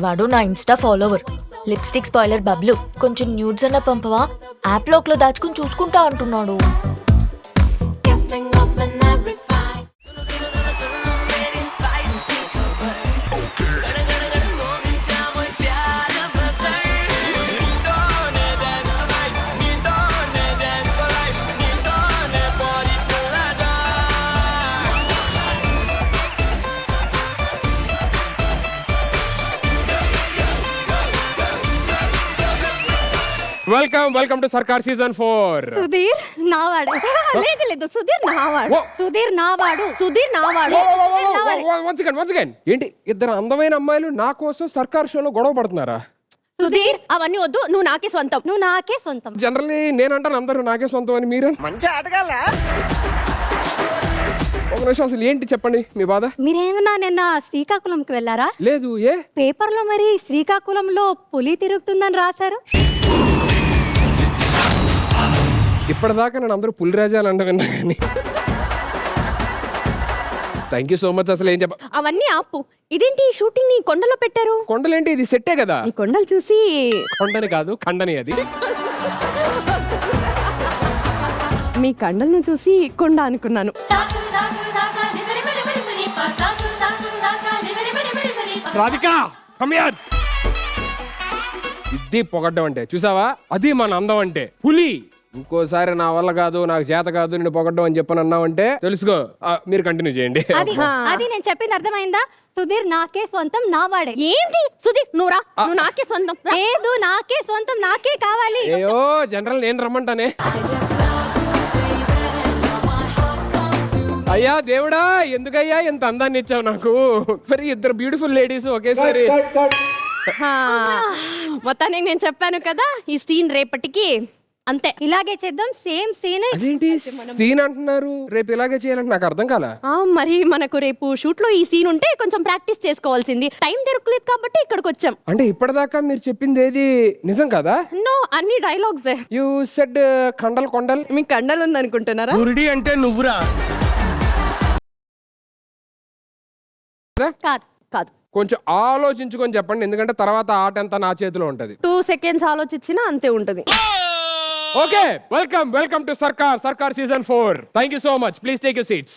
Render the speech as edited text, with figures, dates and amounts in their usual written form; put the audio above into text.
వాడు నా Insta follower. Lipstick spoiler Bablu, కొంచెం న్యూడ్స్ అన్న పంపవా, యాప్ లోక్ లో దాచుకుని చూసుకుంటా అంటున్నాడు. Welcome to Sarkar season 4. Sudheer నావాడు. లేదు సుధీర్ నావాడు. సుధీర్ నావాడు. వన్స్ అగైన్ ఏంటి ఇద్దరు అందమైన అమ్మాయిలు నా కోసం సర్కార్ షోలో గొడవ పడుతున్నారా? సుధీర్ అవన్నీ వద్దు, నువ్వు నాకే సొంతం. జనరల్లీ నేనంటాను అందరూ నాకే సొంతం అని. మీరు మంచి ఆటగాళ్ళ. ఒక నిమిషం, అసలు ఏంటి చెప్పండి మీ బాధ. మీరేమన్నా నిన్న శ్రీకాకుళంకి వెళ్ళారా? లేదు. ఏ పేపర్ లో మరి శ్రీకాకుళంలో పులి తిరుగుతుందని రాశారు. ఇప్పటిదాకా నేను అందరూ పులిరాజాలు అంట విన్నా కానీ థ్యాంక్ యూ సో మచ్. అసలు ఏం చెప్ప అవన్నీ ఆపు. ఇదేంటి షూటింగ్ ని కొండలో పెట్టారు? కొండలేంటి, ఇది సెట్టే కదా. ఈ కొండలు చూసి కొండని కాదు కండని. అది మీ కండలను చూసి కొండ అనుకున్నాను. రాధికా ఇది పొగడ్డం అంటే చూసావా, అది మన అందం అంటే. పులి ఇంకోసారి నా వల్ల కాదు, నాకు చేత కాదు, నేను పొగడ్డం అని చెప్పని అన్నావంటే తెలుసుకో. మీరు కంటిన్యూ చేయండి. అది నేను చెప్పింది అర్థమైందా? సుధీర్ నాకే సొంతం, నావాడే. ఏంటి సుధీర్ నువ్వు నాకే సొంతం. లేదు నాకే సొంతం, నాకే కావాలి. అయ్యో జనరల్ నేను రమ్మంటానే. అయ్యా దేవుడా, ఎందుకయ్యా ఇంత అందాన్ని ఇచ్చావు నాకు? మరి ఇద్దరు బ్యూటిఫుల్ లేడీస్ ఒకేసారి. మొత్తానికి నేను చెప్పాను కదా, ఈ సీన్ రేపటికి అంతే, ఇలాగే చేద్దాం. Same scene. అదేంటి సీన్ అంటున్నారు? రేపు ఇలాగే చేయాలంటే నాకు అర్థం కాలా. మరి మనకు రేపు షూట్ లో ఈ సీన్ ఉంటే కొంచెం ప్రాక్టీస్ చేసుకోవాల్సింది. టైం దొరకలేదు కాబట్టి ఇక్కడికి వచ్చాం. అంటే ఇప్పటిదాకా మీరు చెప్పింది ఏది నిజం కదా? నో, అన్ని డైలాగ్స్. యు సెడ్ కొండలు. మీకు కండలు ఉంది అనుకుంటున్నారా? గురిడి అంటే నువ్వురా. కాదు కొంచెం ఆలోచించుకొని చెప్పండి, ఎందుకంటే తర్వాత ఆట అంతా నా చేతిలో ఉంటది. 2 seconds ఆలోచించినా అంతే ఉంటది. Okay, welcome to Sarkar season 4. Thank you so much. Please take your seats.